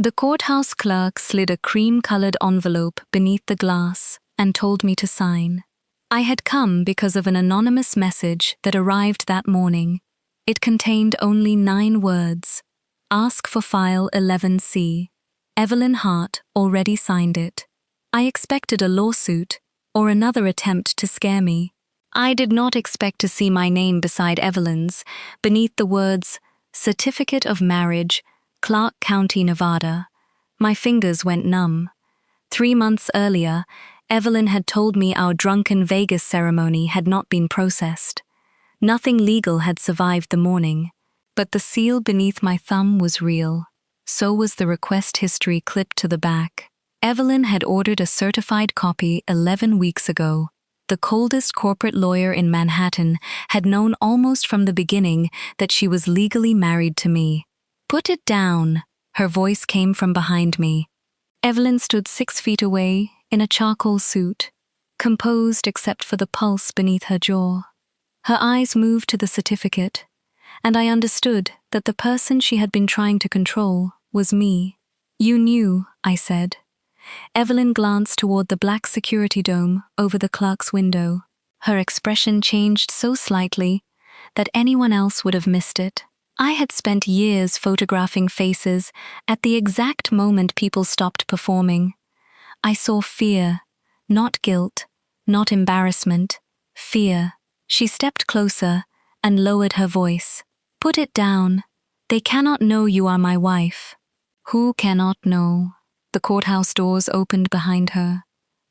The courthouse clerk slid a cream-colored envelope beneath the glass and told me to sign. I had come because of an anonymous message that arrived that morning. It contained only 9 words. Ask for file 11C. Evelyn Hart already signed it. I expected a lawsuit or another attempt to scare me. I did not expect to see my name beside Evelyn's, beneath the words, Certificate of Marriage, Clark County, Nevada. My fingers went numb. 3 months earlier, Evelyn had told me our drunken Vegas ceremony had not been processed. Nothing legal had survived the morning, but the seal beneath my thumb was real. So was the request history clipped to the back. Evelyn had ordered a certified copy 11 weeks ago. The coldest corporate lawyer in Manhattan had known almost from the beginning that she was legally married to me. Put it down, her voice came from behind me. Evelyn stood 6 feet away, in a charcoal suit, composed except for the pulse beneath her jaw. Her eyes moved to the certificate, and I understood that the person she had been trying to control was me. You knew, I said. Evelyn glanced toward the black security dome over the clerk's window. Her expression changed so slightly that anyone else would have missed it. I had spent years photographing faces at the exact moment people stopped performing. I saw fear, not guilt, not embarrassment, fear. She stepped closer and lowered her voice. Put it down. They cannot know you are my wife. Who cannot know? The courthouse doors opened behind her.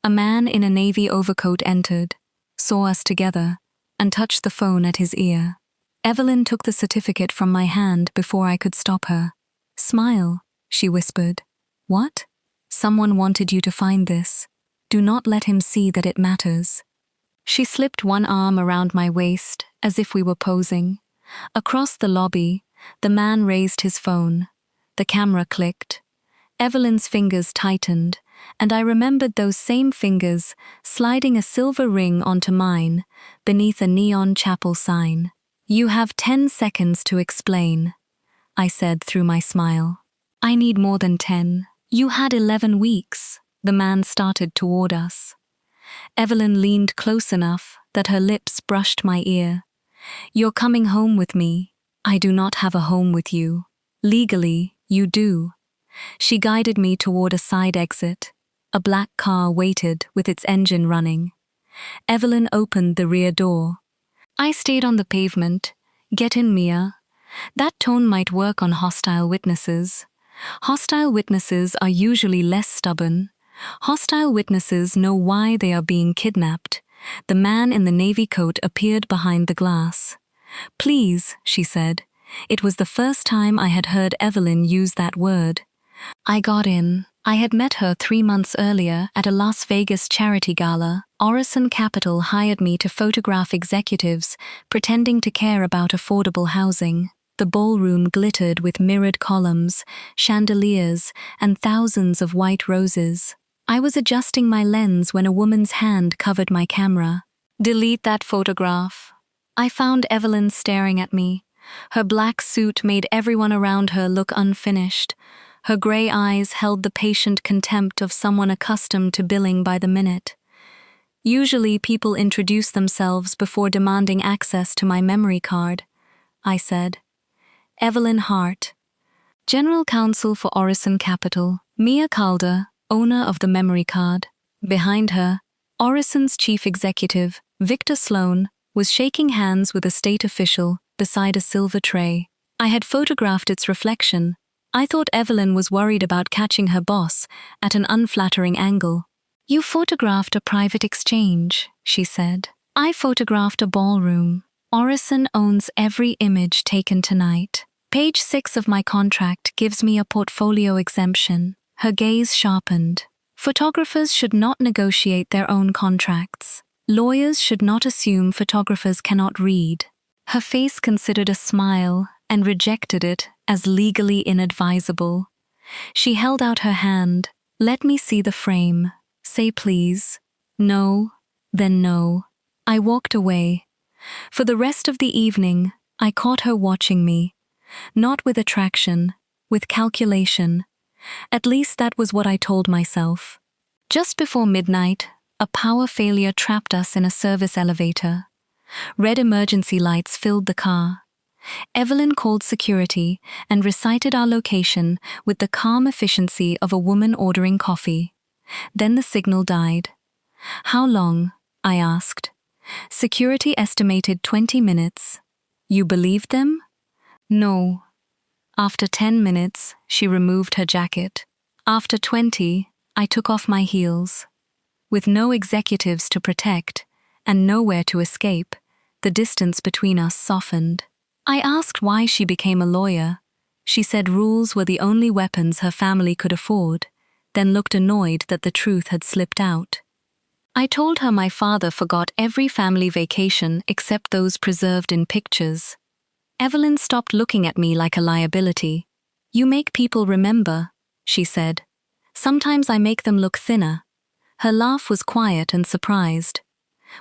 A man in a navy overcoat entered, saw us together, and touched the phone at his ear. Evelyn took the certificate from my hand before I could stop her. Smile, she whispered. What? Someone wanted you to find this. Do not let him see that it matters. She slipped one arm around my waist, as if we were posing. Across the lobby, the man raised his phone. The camera clicked. Evelyn's fingers tightened, and I remembered those same fingers sliding a silver ring onto mine, beneath a neon chapel sign. You have 10 seconds to explain, I said through my smile. I need more than 10. You had 11 weeks. The man started toward us. Evelyn leaned close enough that her lips brushed my ear. You're coming home with me. I do not have a home with you. Legally, you do. She guided me toward a side exit. A black car waited with its engine running. Evelyn opened the rear door. I stayed on the pavement. Get in, Mia. That tone might work on hostile witnesses. Hostile witnesses are usually less stubborn. Hostile witnesses know why they are being kidnapped. The man in the navy coat appeared behind the glass. Please, she said. It was the first time I had heard Evelyn use that word. I got in. I had met her 3 months earlier at a Las Vegas charity gala. Orison Capital hired me to photograph executives pretending to care about affordable housing. The ballroom glittered with mirrored columns, chandeliers, and thousands of white roses. I was adjusting my lens when a woman's hand covered my camera. Delete that photograph. I found Evelyn staring at me. Her black suit made everyone around her look unfinished. Her gray eyes held the patient contempt of someone accustomed to billing by the minute. Usually people introduce themselves before demanding access to my memory card, I said. Evelyn Hart, General Counsel for Orison Capital. Mia Calder, owner of the memory card. Behind her, Orison's chief executive, Victor Sloan, was shaking hands with a state official beside a silver tray. I had photographed its reflection. I thought Evelyn was worried about catching her boss at an unflattering angle. You photographed a private exchange, she said. I photographed a ballroom. Orison owns every image taken tonight. Page 6 of my contract gives me a portfolio exemption. Her gaze sharpened. Photographers should not negotiate their own contracts. Lawyers should not assume photographers cannot read. Her face considered a smile and rejected it as legally inadvisable. She held out her hand. Let me see the frame. Say please. No, then no. I walked away. For the rest of the evening, I caught her watching me. Not with attraction, with calculation. At least that was what I told myself. Just before midnight, a power failure trapped us in a service elevator. Red emergency lights filled the car. Evelyn called security and recited our location with the calm efficiency of a woman ordering coffee. Then the signal died. "How long?" I asked. Security estimated 20 minutes. "You believed them?" "No." After 10 minutes, she removed her jacket. After 20, I took off my heels. With no executives to protect and nowhere to escape, the distance between us softened. I asked why she became a lawyer. She said rules were the only weapons her family could afford, then looked annoyed that the truth had slipped out. I told her my father forgot every family vacation except those preserved in pictures. Evelyn stopped looking at me like a liability. "You make people remember," she said. "Sometimes I make them look thinner." Her laugh was quiet and surprised.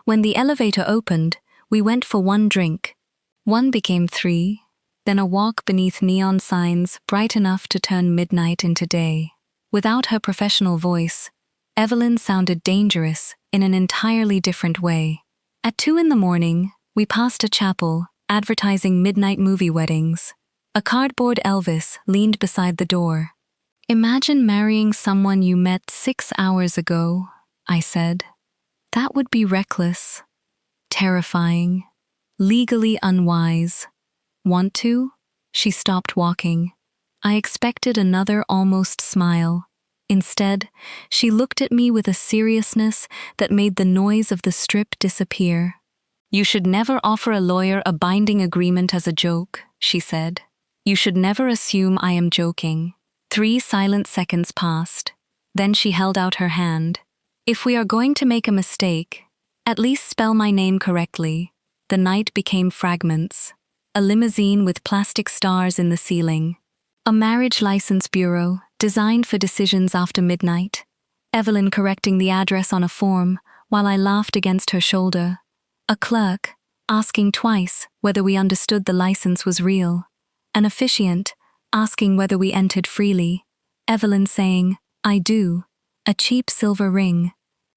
When the elevator opened, we went for one drink. One became 3, then a walk beneath neon signs bright enough to turn midnight into day. Without her professional voice, Evelyn sounded dangerous in an entirely different way. At 2 in the morning, we passed a chapel advertising midnight movie weddings. A cardboard Elvis leaned beside the door. "Imagine marrying someone you met 6 hours ago," I said. "That would be reckless, terrifying, legally unwise." "Want to?" She stopped walking. I expected another almost smile. Instead, she looked at me with a seriousness that made the noise of the strip disappear. "You should never offer a lawyer a binding agreement as a joke," she said. "You should never assume I am joking." 3 silent seconds passed. Then she held out her hand. "If we are going to make a mistake, at least spell my name correctly." The night became fragments. A limousine with plastic stars in the ceiling. A marriage license bureau designed for decisions after midnight. Evelyn correcting the address on a form while I laughed against her shoulder. A clerk asking twice whether we understood the license was real. An officiant asking whether we entered freely. Evelyn saying, "I do." A cheap silver ring.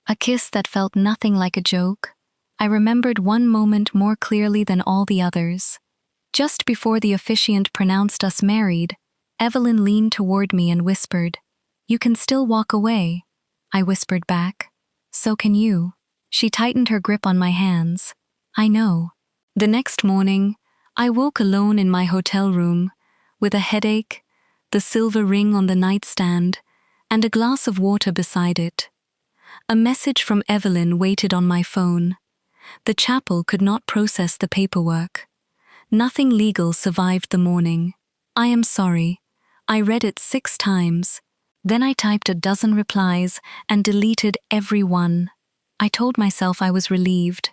A kiss that felt nothing like a joke. I remembered one moment more clearly than all the others. Just before the officiant pronounced us married, Evelyn leaned toward me and whispered, "You can still walk away." I whispered back, "So can you." She tightened her grip on my hands. "I know." The next morning, I woke alone in my hotel room, with a headache, the silver ring on the nightstand, and a glass of water beside it. A message from Evelyn waited on my phone. The chapel could not process the paperwork. Nothing legal survived the morning. "I am sorry." I read it 6 times. Then I typed a dozen replies and deleted every one. I told myself I was relieved.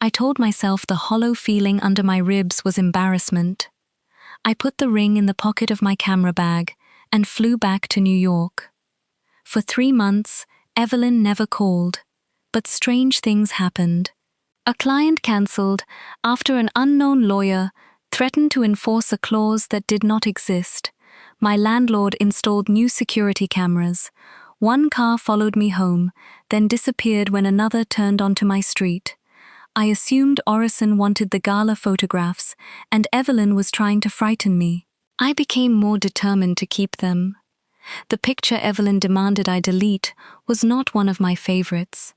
I told myself the hollow feeling under my ribs was embarrassment. I put the ring in the pocket of my camera bag and flew back to New York. For 3 months, Evelyn never called, but strange things happened. A client cancelled after an unknown lawyer threatened to enforce a clause that did not exist. My landlord installed new security cameras. One car followed me home, then disappeared when another turned onto my street. I assumed Orison wanted the gala photographs, and Evelyn was trying to frighten me. I became more determined to keep them. The picture Evelyn demanded I delete was not one of my favorites.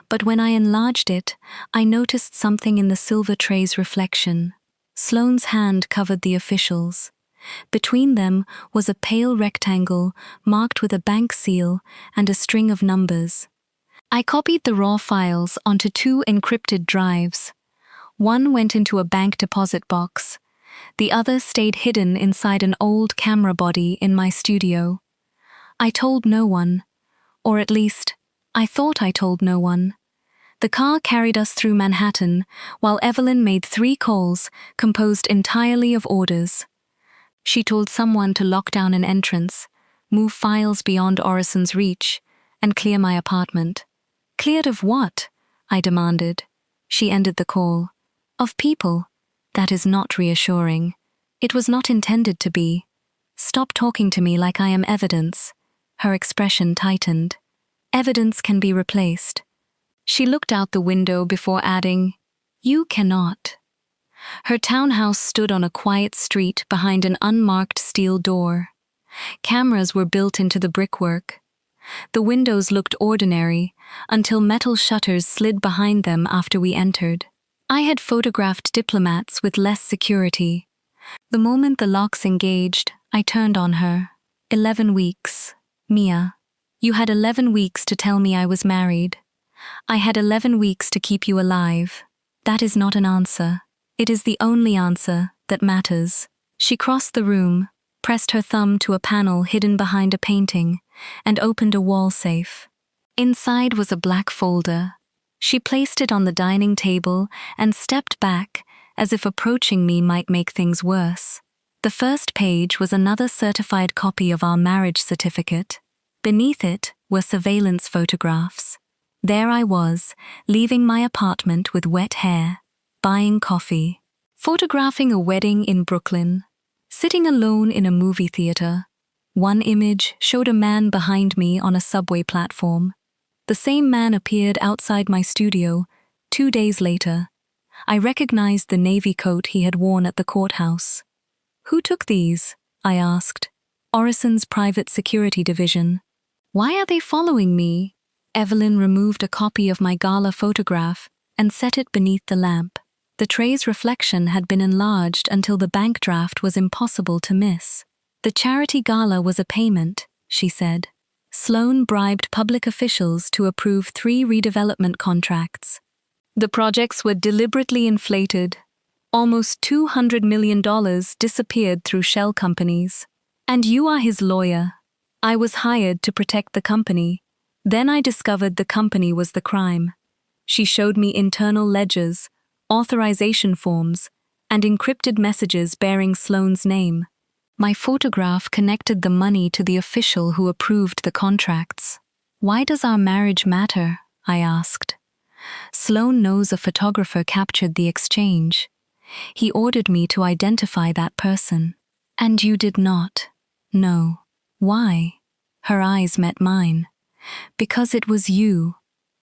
But when I enlarged it, I noticed something in the silver tray's reflection. Sloane's hand covered the officials. Between them was a pale rectangle marked with a bank seal and a string of numbers. I copied the raw files onto 2 encrypted drives. One went into a bank deposit box. The other stayed hidden inside an old camera body in my studio. I told no one, or at least, I thought I told no one. The car carried us through Manhattan while Evelyn made 3 calls composed entirely of orders. She told someone to lock down an entrance, move files beyond Orison's reach, and clear my apartment. "Cleared of what?" I demanded. She ended the call. "Of people." That is not reassuring. It was not intended to be. Stop talking to me like I am evidence. Her expression tightened. Evidence can be replaced. She looked out the window before adding, "You cannot." Her townhouse stood on a quiet street behind an unmarked steel door. Cameras were built into the brickwork. The windows looked ordinary until metal shutters slid behind them after we entered. I had photographed diplomats with less security. The moment the locks engaged, I turned on her. 11 weeks. Mia, you had 11 weeks to tell me I was married. I had 11 weeks to keep you alive. That is not an answer. It is the only answer that matters. She crossed the room, pressed her thumb to a panel hidden behind a painting, and opened a wall safe. Inside was a black folder. She placed it on the dining table and stepped back, as if approaching me might make things worse. The first page was another certified copy of our marriage certificate. Beneath it were surveillance photographs. There I was, leaving my apartment with wet hair, buying coffee, photographing a wedding in Brooklyn, sitting alone in a movie theater. One image showed a man behind me on a subway platform. The same man appeared outside my studio 2 days later. I recognized the navy coat he had worn at the courthouse. "Who took these?" I asked. "Orison's private security division." "Why are they following me?" Evelyn removed a copy of my gala photograph and set it beneath the lamp. The tray's reflection had been enlarged until the bank draft was impossible to miss. "The charity gala was a payment," she said. "Sloan bribed public officials to approve 3 redevelopment contracts. The projects were deliberately inflated. Almost $200 million disappeared through shell companies. And you are his lawyer. I was hired to protect the company. Then I discovered the company was the crime." She showed me internal ledgers, authorization forms, and encrypted messages bearing Sloan's name. My photograph connected the money to the official who approved the contracts. "Why does our marriage matter?" I asked. "Sloan knows a photographer captured the exchange. He ordered me to identify that person. And you did not." "No." "Why?" Her eyes met mine. "Because it was you."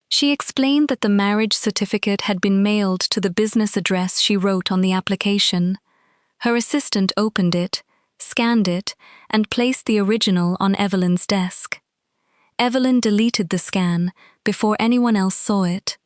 She explained that the marriage certificate had been mailed to the business address she wrote on the application. Her assistant opened it, scanned it, and placed the original on Evelyn's desk. Evelyn deleted the scan before anyone else saw it.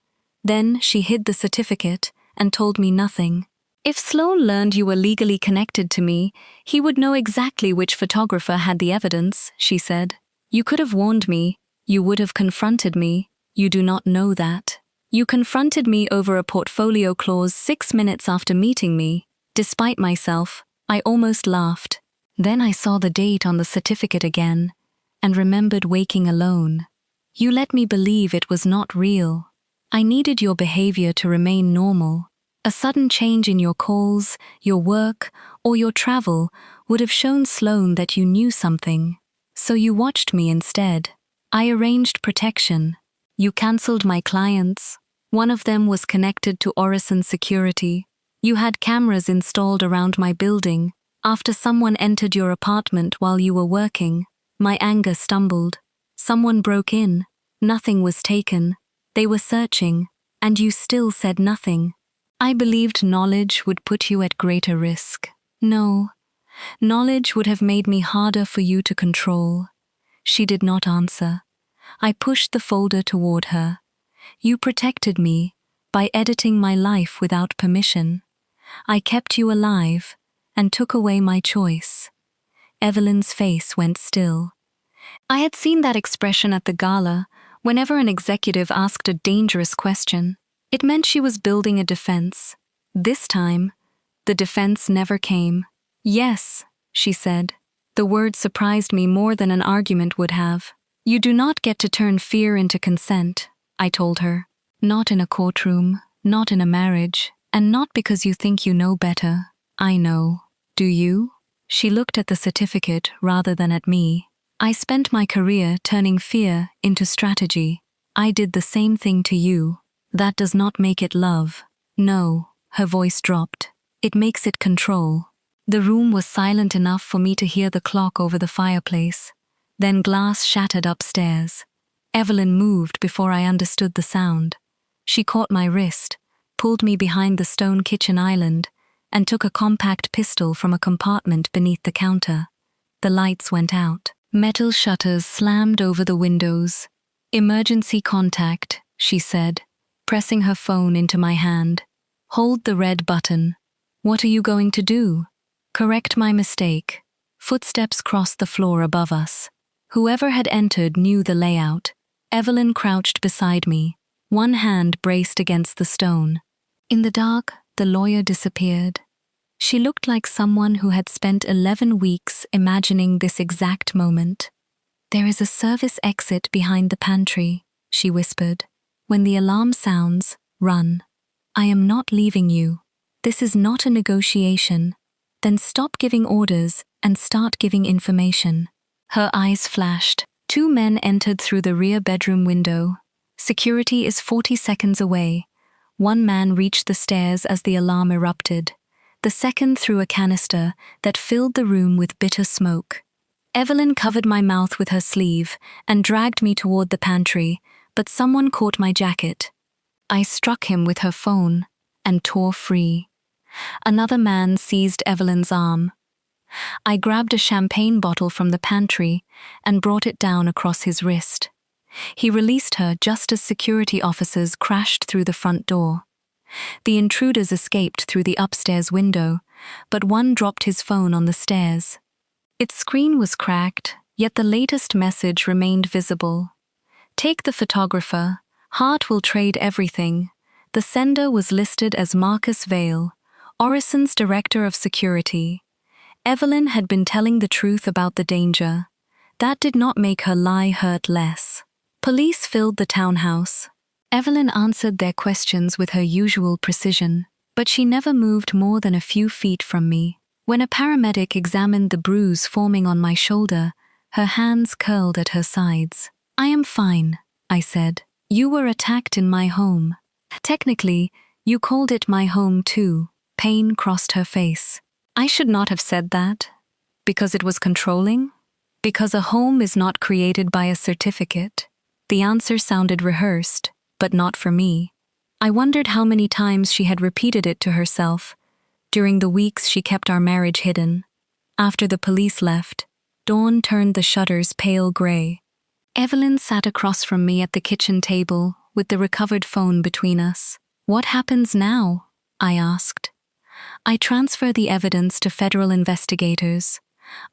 Then she hid the certificate and told me nothing. "If Sloan learned you were legally connected to me, he would know exactly which photographer had the evidence," she said. "You could have warned me. You would have confronted me. You do not know that. You confronted me over a portfolio clause 6 minutes after meeting me. Despite myself, I almost laughed. Then I saw the date on the certificate again, and remembered waking alone. You let me believe it was not real. I needed your behavior to remain normal. A sudden change in your calls, your work, or your travel would have shown Sloan that you knew something. So you watched me instead. I arranged protection. You cancelled my clients. One of them was connected to Orison Security. You had cameras installed around my building. After someone entered your apartment while you were working, my anger stumbled. Someone broke in. Nothing was taken. They were searching, and you still said nothing. I believed knowledge would put you at greater risk. No, knowledge would have made me harder for you to control." She did not answer. I pushed the folder toward her. "You protected me by editing my life without permission. I kept you alive and took away my choice." Evelyn's face went still. I had seen that expression at the gala whenever an executive asked a dangerous question. It meant she was building a defense. This time, the defense never came. "Yes," she said. The word surprised me more than an argument would have. "You do not get to turn fear into consent," I told her. "Not in a courtroom, not in a marriage, and not because you think you know better. I know. Do you?" She looked at the certificate rather than at me. "I spent my career turning fear into strategy. I did the same thing to you. That does not make it love." "No," her voice dropped. "It makes it control." The room was silent enough for me to hear the clock over the fireplace. Then glass shattered upstairs. Evelyn moved before I understood the sound. She caught my wrist, pulled me behind the stone kitchen island, and took a compact pistol from a compartment beneath the counter. The lights went out. Metal shutters slammed over the windows. "Emergency contact," she said, pressing her phone into my hand. "Hold the red button." "What are you going to do?" "Correct my mistake." Footsteps crossed the floor above us. Whoever had entered knew the layout. Evelyn crouched beside me, one hand braced against the stone. In the dark, the lawyer disappeared. She looked like someone who had spent 11 weeks imagining this exact moment. "There is a service exit behind the pantry," she whispered. "When the alarm sounds, run. I am not leaving you. This is not a negotiation. Then stop giving orders and start giving information." Her eyes flashed. 2 men entered through the rear bedroom window. "Security is 40 seconds away." One man reached the stairs as the alarm erupted. The second threw a canister that filled the room with bitter smoke. Evelyn covered my mouth with her sleeve and dragged me toward the pantry, but someone caught my jacket. I struck him with her phone and tore free. Another man seized Evelyn's arm. I grabbed a champagne bottle from the pantry and brought it down across his wrist. He released her just as security officers crashed through the front door. The intruders escaped through the upstairs window, but one dropped his phone on the stairs. Its screen was cracked, yet the latest message remained visible. "Take the photographer. Hart will trade everything." The sender was listed as Marcus Vale, Orison's director of security. Evelyn had been telling the truth about the danger. That did not make her lie hurt less. Police filled the townhouse. Evelyn answered their questions with her usual precision, but she never moved more than a few feet from me. When a paramedic examined the bruise forming on my shoulder, her hands curled at her sides. "I am fine," I said. "You were attacked in my home." "Technically, you called it my home too." Pain crossed her face. "I should not have said that. Because it was controlling? Because a home is not created by a certificate." The answer sounded rehearsed, but not for me. I wondered how many times she had repeated it to herself during the weeks she kept our marriage hidden. After the police left, dawn turned the shutters pale gray. Evelyn sat across from me at the kitchen table with the recovered phone between us. "What happens now?" I asked. "I transfer the evidence to federal investigators.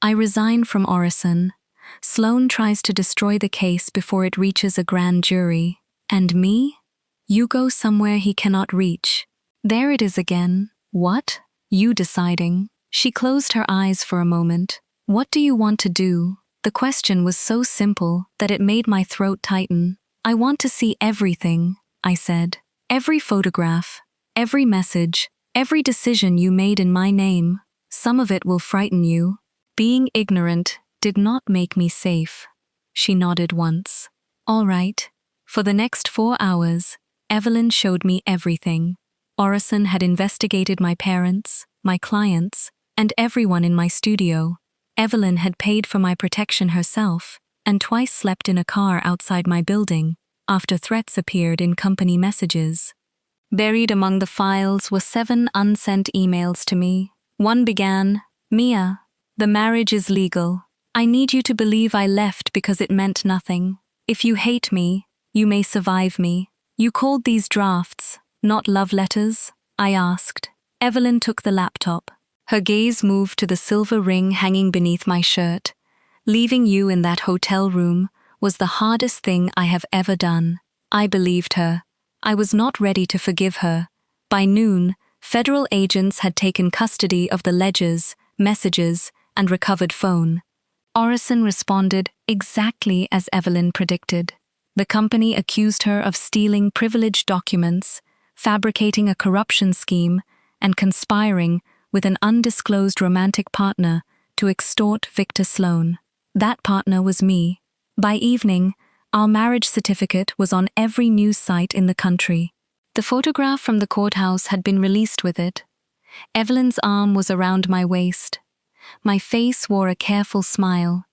I resign from Orison. Sloan tries to destroy the case before it reaches a grand jury. And me? You go somewhere he cannot reach." There it is again. "What? You deciding." She closed her eyes for a moment. "What do you want to do?" The question was so simple that it made my throat tighten. "I want to see everything," I said. "Every photograph, every message, every decision you made in my name. Some of it will frighten you." Being ignorant did not make me safe. She nodded once. "All right." For the next 4 hours, Evelyn showed me everything. Orison had investigated my parents, my clients, and everyone in my studio. Evelyn had paid for my protection herself, and twice slept in a car outside my building, after threats appeared in company messages. Buried among the files were 7 unsent emails to me. One began, "Mia, the marriage is legal. I need you to believe I left because it meant nothing. If you hate me, you may survive me." "You called these drafts, not love letters?" I asked. Evelyn took the laptop. Her gaze moved to the silver ring hanging beneath my shirt. "Leaving you in that hotel room was the hardest thing I have ever done." I believed her. I was not ready to forgive her. By noon, federal agents had taken custody of the ledgers, messages, and recovered phone. Orison responded exactly as Evelyn predicted. The company accused her of stealing privileged documents, fabricating a corruption scheme, and conspiring with an undisclosed romantic partner to extort Victor Sloan. That partner was me. By evening, our marriage certificate was on every news site in the country. The photograph from the courthouse had been released with it. Evelyn's arm was around my waist. My face wore a careful smile.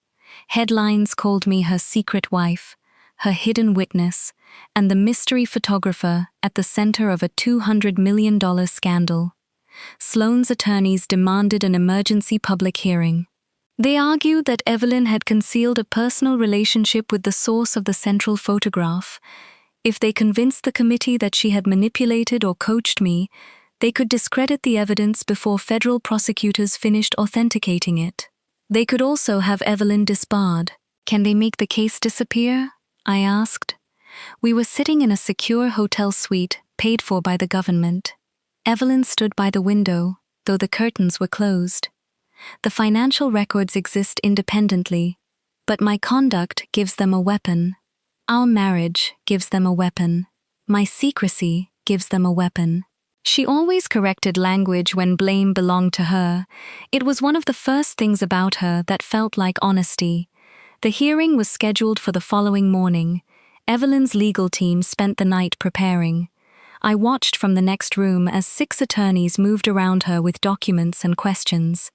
Headlines called me her secret wife, her hidden witness, and the mystery photographer at the center of a $200 million scandal. Sloane's attorneys demanded an emergency public hearing. They argued that Evelyn had concealed a personal relationship with the source of the central photograph. If they convinced the committee that she had manipulated or coached me, they could discredit the evidence before federal prosecutors finished authenticating it. They could also have Evelyn disbarred. "Can they make the case disappear?" I asked. We were sitting in a secure hotel suite paid for by the government. Evelyn stood by the window, though the curtains were closed. The financial records exist independently, but my conduct gives them a weapon. Our marriage gives them a weapon. My secrecy gives them a weapon. She always corrected language when blame belonged to her. It was one of the first things about her that felt like honesty. The hearing was scheduled for the following morning. Evelyn's legal team spent the night preparing. I watched from the next room as 6 attorneys moved around her with documents and questions.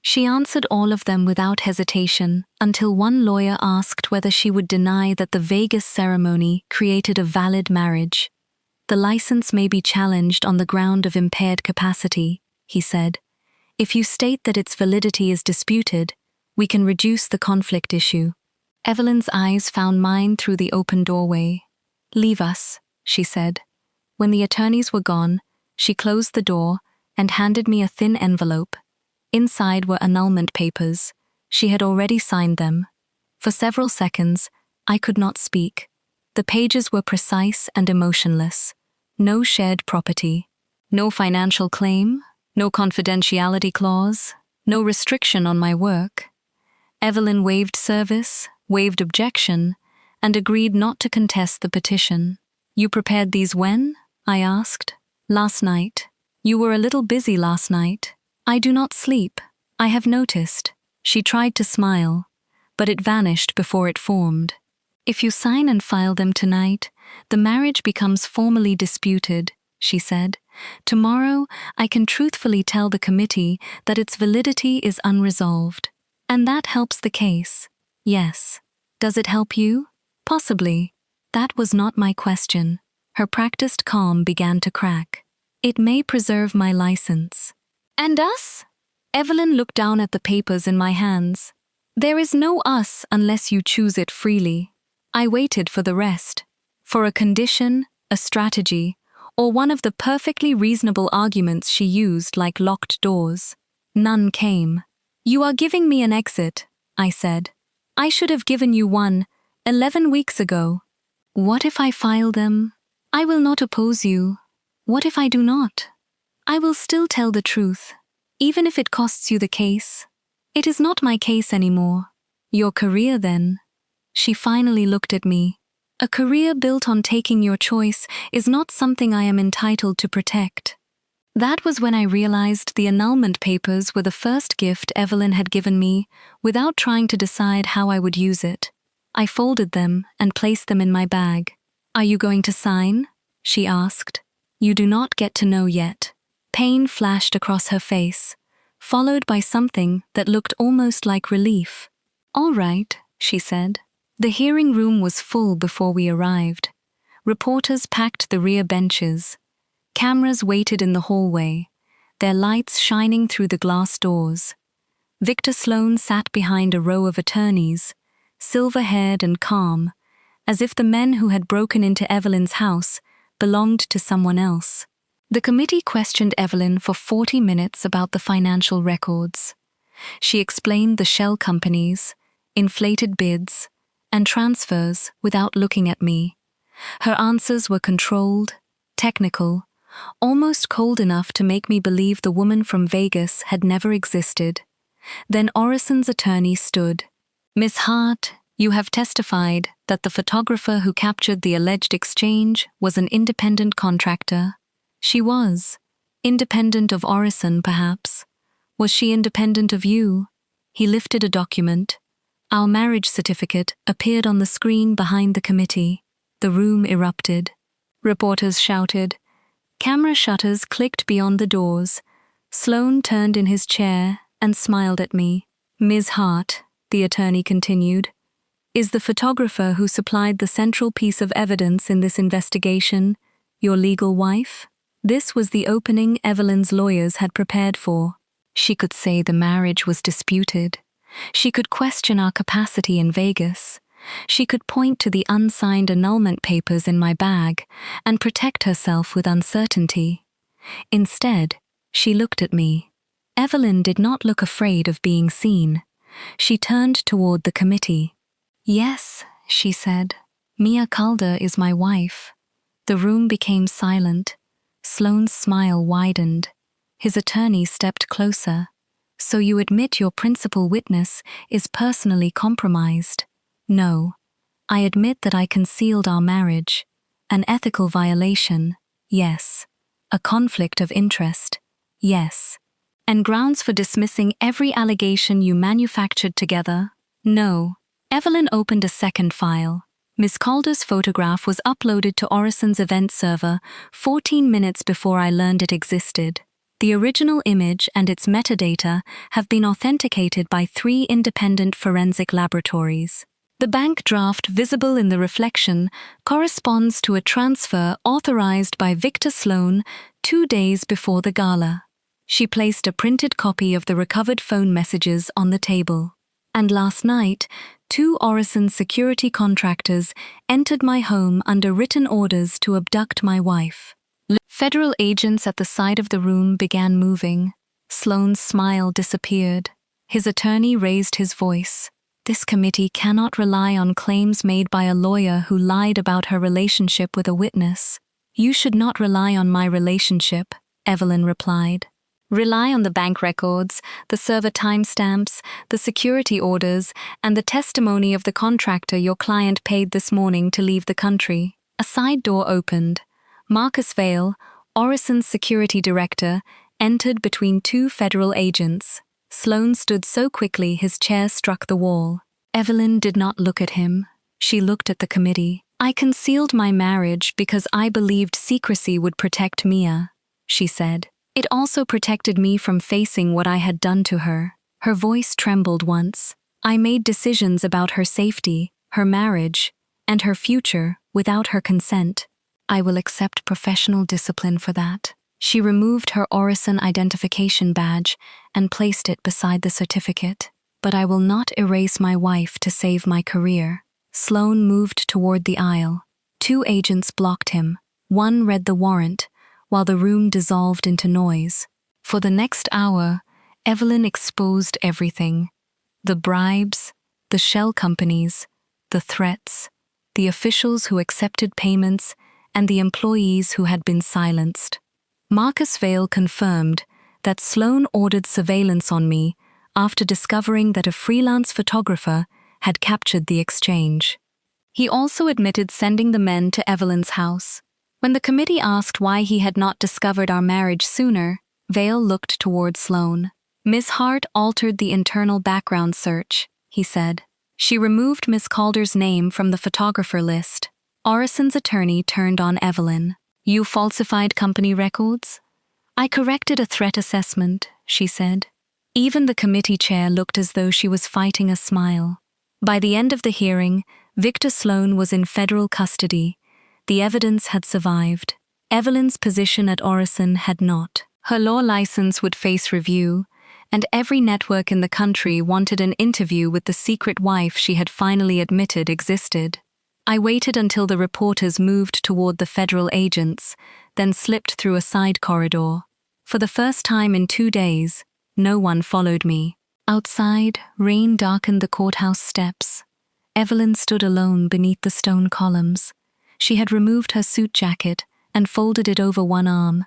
She answered all of them without hesitation, until one lawyer asked whether she would deny that the Vegas ceremony created a valid marriage. "The license may be challenged on the ground of impaired capacity," he said. "If you state that its validity is disputed, we can reduce the conflict issue." Evelyn's eyes found mine through the open doorway. "Leave us," she said. When the attorneys were gone, she closed the door and handed me a thin envelope. Inside were annulment papers. She had already signed them. For several seconds, I could not speak. The pages were precise and emotionless. No shared property. No financial claim. No confidentiality clause. No restriction on my work. Evelyn waived service, waived objection, and agreed not to contest the petition. "You prepared these when?" I asked. "Last night. You were a little busy last night." "I do not sleep. I have noticed." She tried to smile, but it vanished before it formed. "If you sign and file them tonight, the marriage becomes formally disputed," she said. "Tomorrow, I can truthfully tell the committee that its validity is unresolved. And that helps the case." "Yes. Does it help you?" "Possibly." That was not my question. Her practiced calm began to crack. "It may preserve my license." "And us?" Evelyn looked down at the papers in my hands. "There is no us unless you choose it freely." I waited for the rest. For a condition, a strategy, or one of the perfectly reasonable arguments she used like locked doors. None came. "You are giving me an exit," I said. "I should have given you one 11 weeks ago." "What if I file them?" "I will not oppose you." "What if I do not?" "I will still tell the truth, even if it costs you the case." "It is not my case anymore." "Your career, then." She finally looked at me. "A career built on taking your choice is not something I am entitled to protect." That was when I realized the annulment papers were the first gift Evelyn had given me without trying to decide how I would use it. I folded them and placed them in my bag. "Are you going to sign?" she asked. "You do not get to know yet." Pain flashed across her face, followed by something that looked almost like relief. "All right," she said. The hearing room was full before we arrived. Reporters packed the rear benches. Cameras waited in the hallway, their lights shining through the glass doors. Victor Sloane sat behind a row of attorneys, silver-haired and calm, as if the men who had broken into Evelyn's house belonged to someone else. The committee questioned Evelyn for 40 minutes about the financial records. She explained the shell companies, inflated bids, and transfers without looking at me. Her answers were controlled, technical, almost cold enough to make me believe the woman from Vegas had never existed. Then Orison's attorney stood. "Miss Hart, you have testified that the photographer who captured the alleged exchange was an independent contractor." She was. Independent of Orison, perhaps. Was she independent of you? He lifted a document. Our marriage certificate appeared on the screen behind the committee. The room erupted. Reporters shouted. Camera shutters clicked beyond the doors. Sloane turned in his chair and smiled at me. Ms. Hart, the attorney continued, is the photographer who supplied the central piece of evidence in this investigation your legal wife? This was the opening Evelyn's lawyers had prepared for. She could say the marriage was disputed. She could question our capacity in Vegas. She could point to the unsigned annulment papers in my bag and protect herself with uncertainty. Instead, she looked at me. Evelyn did not look afraid of being seen. She turned toward the committee. Yes, she said, Mia Calder is my wife. The room became silent. Sloane's smile widened. His attorney stepped closer. So you admit your principal witness is personally compromised? No. I admit that I concealed our marriage. An ethical violation? Yes. A conflict of interest? Yes. And grounds for dismissing every allegation you manufactured together? No. Evelyn opened a second file. Ms. Calder's photograph was uploaded to Orison's event server 14 minutes before I learned it existed. The original image and its metadata have been authenticated by 3 independent forensic laboratories. The bank draft visible in the reflection corresponds to a transfer authorized by Victor Sloane 2 days before the gala. She placed a printed copy of the recovered phone messages on the table. And last night, 2 Orison security contractors entered my home under written orders to abduct my wife. Federal agents at the side of the room began moving. Sloane's smile disappeared. His attorney raised his voice. This committee cannot rely on claims made by a lawyer who lied about her relationship with a witness. You should not rely on my relationship, Evelyn replied. Rely on the bank records, the server timestamps, the security orders, and the testimony of the contractor your client paid this morning to leave the country. A side door opened. Marcus Vale, Orison's security director, entered between 2 federal agents. Sloane stood so quickly his chair struck the wall. Evelyn did not look at him. She looked at the committee. I concealed my marriage because I believed secrecy would protect Mia, she said. It also protected me from facing what I had done to her. Her voice trembled once. I made decisions about her safety, her marriage, and her future without her consent. I will accept professional discipline for that. She removed her Orison identification badge and placed it beside the certificate. But I will not erase my wife to save my career. Sloane moved toward the aisle. 2 agents blocked him. One read the warrant, while the room dissolved into noise. For the next hour, Evelyn exposed everything. The bribes, the shell companies, the threats, the officials who accepted payments, and the employees who had been silenced. Marcus Vale confirmed that Sloane ordered surveillance on me after discovering that a freelance photographer had captured the exchange. He also admitted sending the men to Evelyn's house. When the committee asked why he had not discovered our marriage sooner, Vale looked toward Sloane. Ms. Hart altered the internal background search, he said. She removed Ms. Calder's name from the photographer list. Orison's attorney turned on Evelyn. You falsified company records? I corrected a threat assessment, she said. Even the committee chair looked as though she was fighting a smile. By the end of the hearing, Victor Sloane was in federal custody. The evidence had survived. Evelyn's position at Orison had not. Her law license would face review, and every network in the country wanted an interview with the secret wife she had finally admitted existed. I waited until the reporters moved toward the federal agents, then slipped through a side corridor. For the first time in 2 days, no one followed me. Outside, rain darkened the courthouse steps. Evelyn stood alone beneath the stone columns. She had removed her suit jacket and folded it over one arm.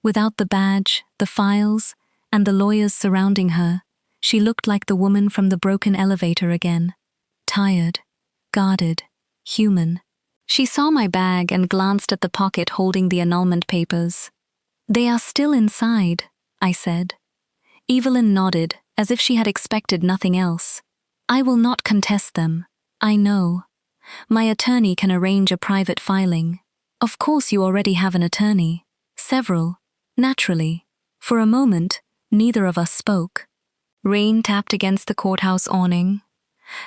Without the badge, the files, and the lawyers surrounding her, she looked like the woman from the broken elevator again. Tired, guarded, human. She saw my bag and glanced at the pocket holding the annulment papers. They are still inside, I said. Evelyn nodded, as if she had expected nothing else. I will not contest them. I know. My attorney can arrange a private filing. Of course you already have an attorney. Several. Naturally. For a moment, Neither of us spoke. Rain tapped against the courthouse awning.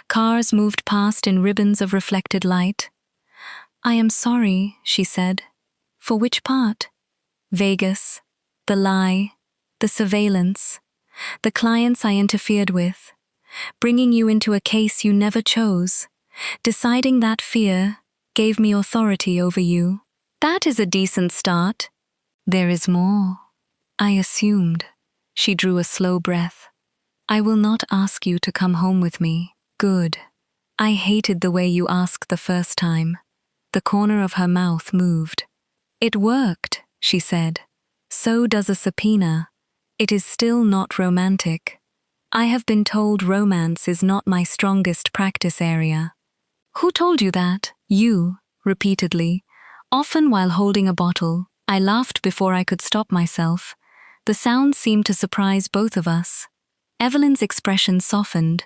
Cars moved past in ribbons of reflected light. "I am sorry," she said. "For which part?" "Vegas, the lie, the surveillance, the clients I interfered with, bringing you into a case you never chose, deciding that fear gave me authority over you. That is a decent start." "There is more." I assumed. She drew a slow breath. "I will not ask you to come home with me." "Good. I hated the way you asked the first time." The corner of her mouth moved. "It worked," she said. "So does a subpoena. It is still not romantic. I have been told romance is not my strongest practice area." "Who told you that?" "You," repeatedly, often while holding a bottle. I laughed before I could stop myself. The sound seemed to surprise both of us. Evelyn's expression softened.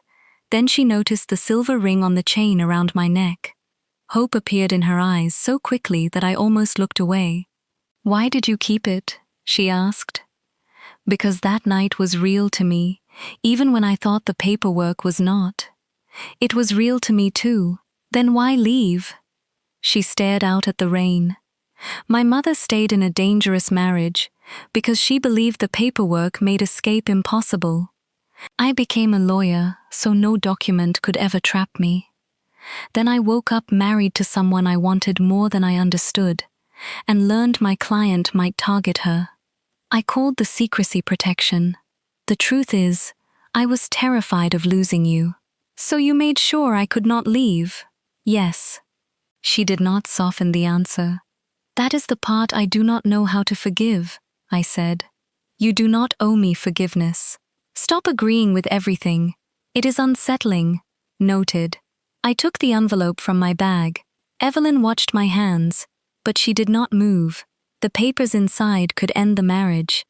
Then she noticed the silver ring on the chain around my neck. Hope appeared in her eyes so quickly that I almost looked away. "Why did you keep it?" she asked. "Because that night was real to me, even when I thought the paperwork was not. It was real to me too. Then why leave?" She stared out at the rain. "My mother stayed in a dangerous marriage because she believed the paperwork made escape impossible. I became a lawyer, so no document could ever trap me. Then I woke up married to someone I wanted more than I understood, and learned my client might target her. I called the secrecy protection. The truth is, I was terrified of losing you. So you made sure I could not leave?" "Yes." She did not soften the answer. "That is the part I do not know how to forgive," I said. "You do not owe me forgiveness. Stop agreeing with everything. It is unsettling." "Noted." I took the envelope from my bag. Evelyn watched my hands, but she did not move. The papers inside could end the marriage.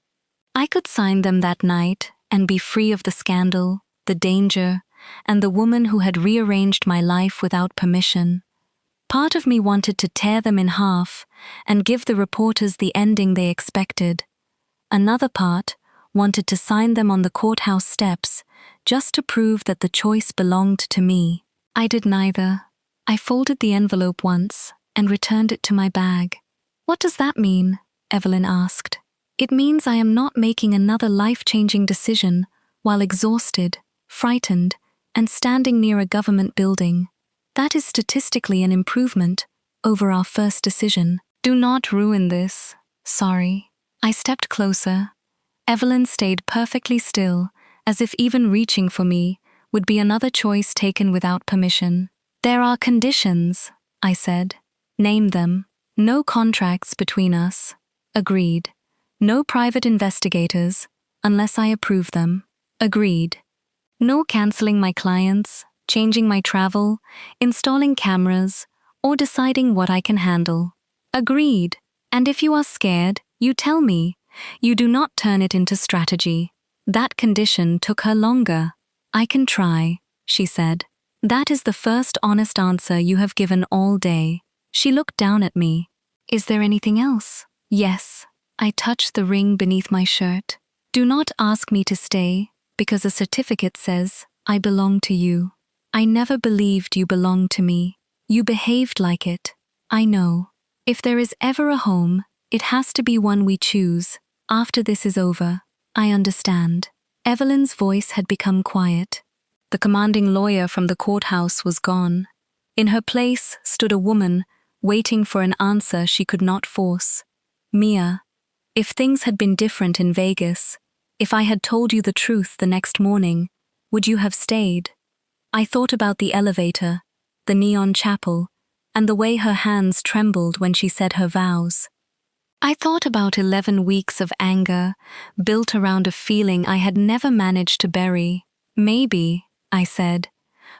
I could sign them that night and be free of the scandal, the danger, and the woman who had rearranged my life without permission. Part of me wanted to tear them in half and give the reporters the ending they expected. Another part wanted to sign them on the courthouse steps just to prove that the choice belonged to me. I did neither. I folded the envelope once and returned it to my bag. "What does that mean?" Evelyn asked. "It means I am not making another life-changing decision while exhausted, frightened, and standing near a government building. That is statistically an improvement over our first decision. Do not ruin this. Sorry." I stepped closer. Evelyn stayed perfectly still, as if even reaching for me would be another choice taken without permission. "There are conditions," I said. "Name them." "No contracts between us." "Agreed." "No private investigators, unless I approve them." "Agreed." "No canceling my clients, changing my travel, installing cameras, or deciding what I can handle." "Agreed." "And if you are scared, you tell me. You do not turn it into strategy." That condition took her longer. "I can try," she said. "That is the first honest answer you have given all day." She looked down at me. "Is there anything else?" "Yes." I touched the ring beneath my shirt. "Do not ask me to stay, because a certificate says I belong to you. I never believed you belonged to me. You behaved like it. I know. If there is ever a home, it has to be one we choose. After this is over, I understand." Evelyn's voice had become quiet. The commanding lawyer from the courthouse was gone. In her place stood a woman, waiting for an answer she could not force. "Mia, if things had been different in Vegas, if I had told you the truth the next morning, would you have stayed?" I thought about the elevator, the neon chapel, and the way her hands trembled when she said her vows. I thought about 11 weeks of anger, built around a feeling I had never managed to bury. "Maybe," I said.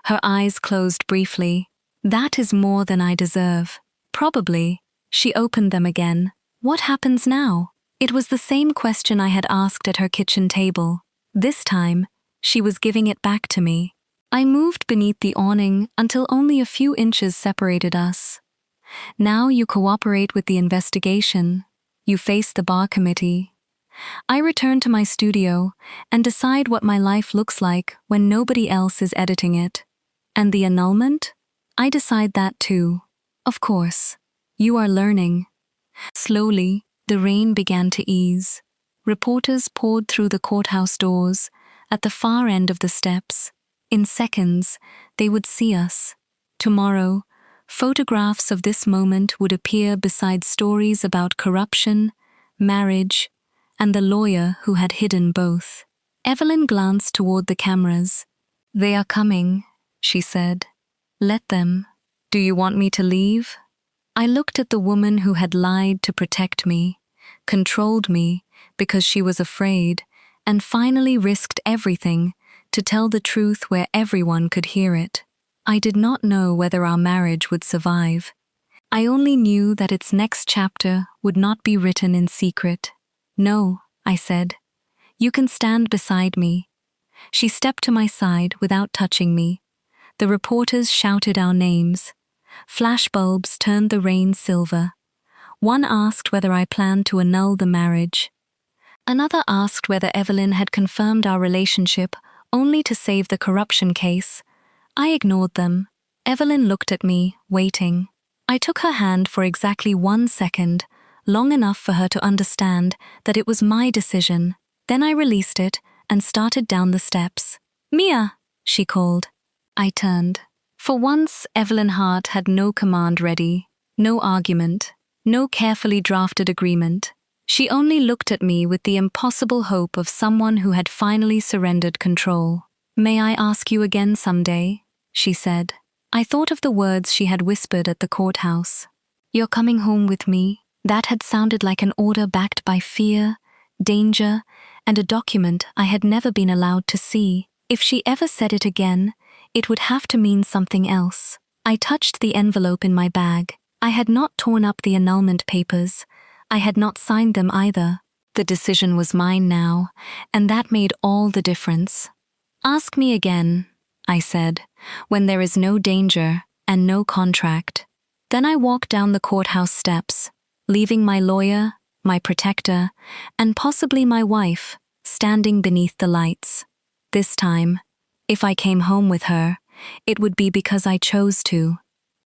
Her eyes closed briefly. "That is more than I deserve." "Probably." She opened them again. "What happens now?" It was the same question I had asked at her kitchen table. This time, she was giving it back to me. I moved beneath the awning until only a few inches separated us. "Now you cooperate with the investigation. You face the bar committee. I return to my studio and decide what my life looks like when nobody else is editing it. And the annulment? I decide that too. Of course. You are learning. Slowly, the rain began to ease. Reporters poured through the courthouse doors, at the far end of the steps. In seconds, they would see us. Tomorrow, photographs of this moment would appear beside stories about corruption, marriage, and the lawyer who had hidden both. Evelyn glanced toward the cameras. "They are coming," she said. "Let them. Do you want me to leave?" I looked at the woman who had lied to protect me, controlled me because she was afraid, and finally risked everything to tell the truth where everyone could hear it. I did not know whether our marriage would survive. I only knew that its next chapter would not be written in secret. "No," I said. "You can stand beside me." She stepped to my side without touching me. The reporters shouted our names. Flashbulbs turned the rain silver. One asked whether I planned to annul the marriage. Another asked whether Evelyn had confirmed our relationship only to save the corruption case. I ignored them. Evelyn looked at me, waiting. I took her hand for exactly 1 second, long enough for her to understand that it was my decision. Then I released it and started down the steps. "Mia," she called. I turned. For once, Evelyn Hart had no command ready, no argument, no carefully drafted agreement. She only looked at me with the impossible hope of someone who had finally surrendered control. "May I ask you again someday?" she said. I thought of the words she had whispered at the courthouse. "You're coming home with me." That had sounded like an order backed by fear, danger, and a document I had never been allowed to see. If she ever said it again, it would have to mean something else. I touched the envelope in my bag. I had not torn up the annulment papers. I had not signed them either. The decision was mine now, and that made all the difference. "Ask me again," I said, "when there is no danger and no contract." Then I walked down the courthouse steps, leaving my lawyer, my protector, and possibly my wife standing beneath the lights. This time, if I came home with her, it would be because I chose to.